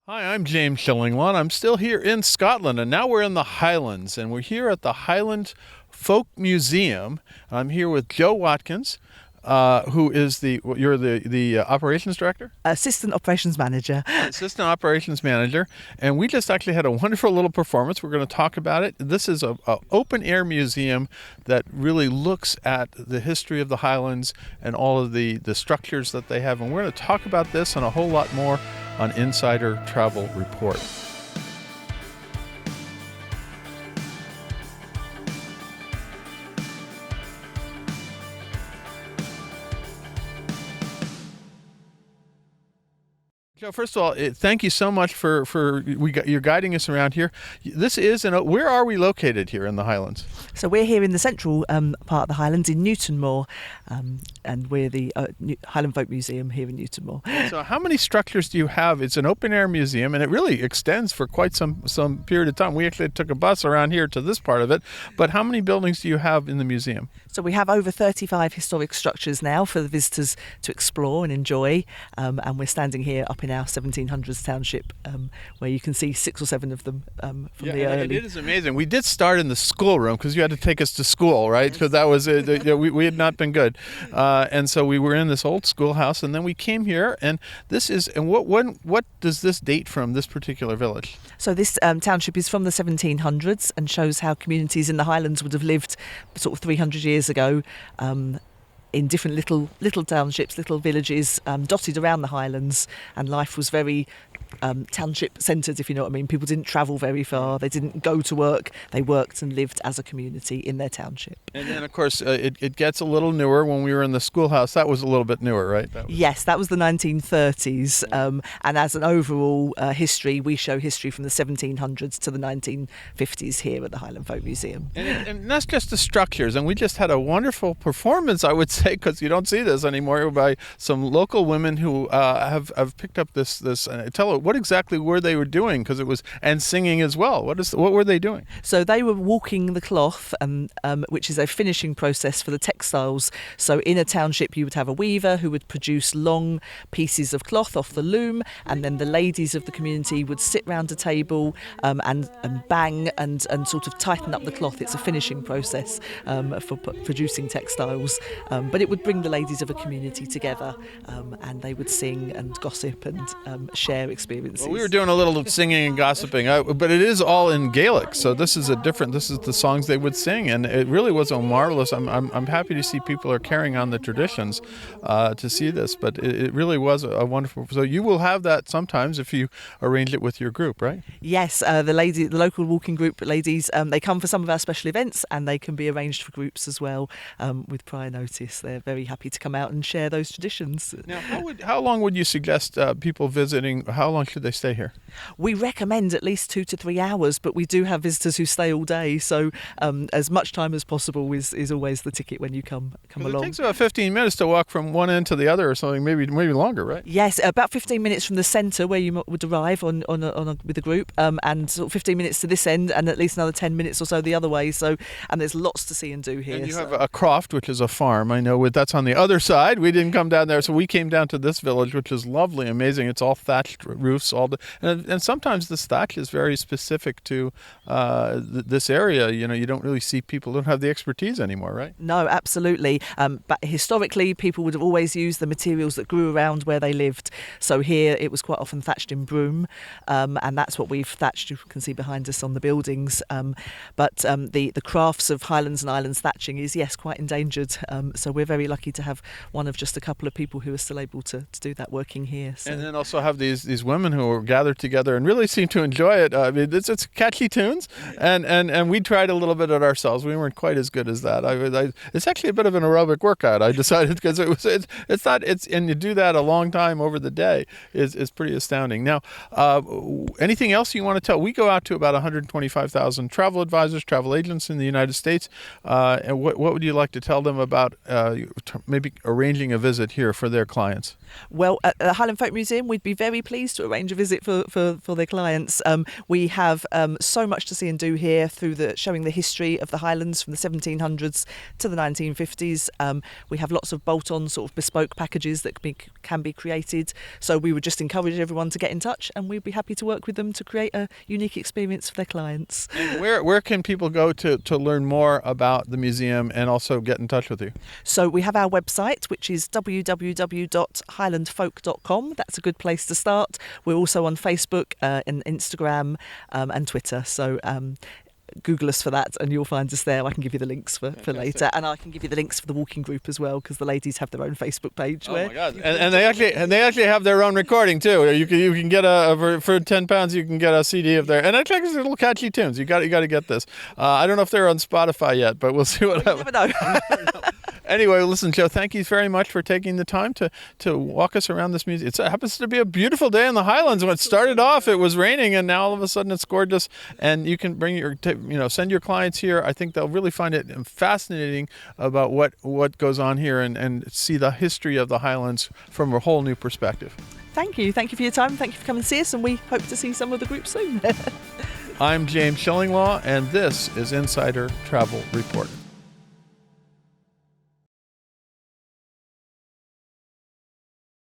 Hi, I'm James Shillinglaw. I'm still here in Scotland, and now we're in the Highlands, and we're here at the Highland Folk Museum. I'm here with Joe Watkins, who is the operations director, Assistant Operations Manager. assistant operations manager, and we just actually had a wonderful little performance. We're going to talk about it. This is a open air museum that really looks at the history of the Highlands and all of the structures that they have, and we're going to talk about this and a whole lot more on Insider Travel Report. Joe, first of all, thank you so much for you're guiding us around here. This is, where are we located here in the Highlands? So we're here in the central part of the Highlands in Newtonmore, and we're the Highland Folk Museum here in Newtonmore. So how many structures do you have? It's an open air museum, and it really extends for quite some period of time. We actually took a bus around here to this part of it, but how many buildings do you have in the museum? So we have over 35 historic structures now for the visitors to explore and enjoy, and we're standing here up in our 1700s township, where you can see 6 or 7 of them from the early. It is amazing. We did start in the schoolroom because you had to take us to school, right? Because that was we had not been good, and so we were in this old schoolhouse, and then we came here, and this is what does this date from, this particular village? So this township is from the 1700s and shows how communities in the Highlands would have lived sort of 300 years ago, in different little townships, little villages dotted around the Highlands, and life was very township centred, if you know what I mean. People didn't travel very far, they didn't go to work, they worked and lived as a community in their township. And then of course it gets a little newer. When we were in the schoolhouse, that was a little bit newer, right? Yes, that was the 1930s, and as an overall history, we show history from the 1700s to the 1950s here at the Highland Folk Museum. And that's just the structures, and we just had a wonderful performance, I would say, because you don't see this anymore, by some local women who have picked up this tell what exactly were they doing, because it was, and singing as well. What were they doing? So they were walking the cloth, which is a finishing process for the textiles. So in a township you would have a weaver who would produce long pieces of cloth off the loom, and then the ladies of the community would sit round a table and bang and sort of tighten up the cloth. It's a finishing process for producing textiles, but it would bring the ladies of a community together, and they would sing and gossip and share experiences. Well, we were doing a little singing and gossiping, but it is all in Gaelic, so this is the songs they would sing, and it really was a marvelous. I'm happy to see people are carrying on the traditions to see this, but it really was a wonderful. So you will have that sometimes if you arrange it with your group, right? Yes, the local walking group ladies, they come for some of our special events, and they can be arranged for groups as well with prior notice. They're very happy to come out and share those traditions. Now, how long would you suggest people visiting? How long should they stay here? We recommend at least 2 to 3 hours, but we do have visitors who stay all day, so as much time as possible is always the ticket when you come along. It takes about 15 minutes to walk from one end to the other, or something, maybe longer, right? Yes, about 15 minutes from the centre where you would arrive with a group, and sort of 15 minutes to this end, and at least another 10 minutes or so the other way. So, and there's lots to see and do here. And you have a croft, which is a farm. I know that's on the other side. We didn't come down there, so we came down to this village, which is lovely, amazing. It's all thatched roofs, and sometimes this thatch is very specific to this area. You don't really see people don't have the expertise anymore, right? No, absolutely. But historically, people would have always used the materials that grew around where they lived. So here it was quite often thatched in broom, and that's what we've thatched. You can see behind us on the buildings. But the crafts of Highlands and Islands thatching is, yes, quite endangered. So we're very lucky to have one of just a couple of people who are still able to do that working here. So. And then also have these women who are gathered together and really seem to enjoy it. I mean, it's catchy tunes, and we tried a little bit at ourselves. We weren't quite as good as that. It's actually a bit of an aerobic workout, I decided, because and you do that a long time over the day is pretty astounding. Now, anything else you want to tell? We go out to about 125,000 travel advisors, travel agents in the United States. And what would you like to tell them about maybe arranging a visit here for their clients? Well, at the Highland Folk Museum, we'd be very pleased to arrange a visit for for their clients. We have so much to see and do here through showing the history of the Highlands from the 1700s to the 1950s. We have lots of bolt-on sort of bespoke packages that can be created. So we would just encourage everyone to get in touch, and we'd be happy to work with them to create a unique experience for their clients. And where can people go to learn more about the museum and also get in touch with you? So we have our website, which is www.highlandfolk.com. That's a good place to start. We're also on Facebook and Instagram and Twitter. So Google us for that and you'll find us there. I can give you the links for later, and I can give you the links for the walking group as well, because the ladies have their own Facebook page. Oh my God! And they actually have their own recording too. You can get for £10 you can get a CD of their, and it's like little catchy tunes. You got to get this. I don't know if they're on Spotify yet, but we'll see what happens. Never know. Anyway, listen, Joe, thank you very much for taking the time to walk us around this museum. It happens to be a beautiful day in the Highlands. When it started off, it was raining, and now all of a sudden it's gorgeous. And you can bring send your clients here. I think they'll really find it fascinating about what goes on here and see the history of the Highlands from a whole new perspective. Thank you. Thank you for your time. Thank you for coming to see us, and we hope to see some of the group soon. I'm James Shillinglaw, and this is Insider Travel Report.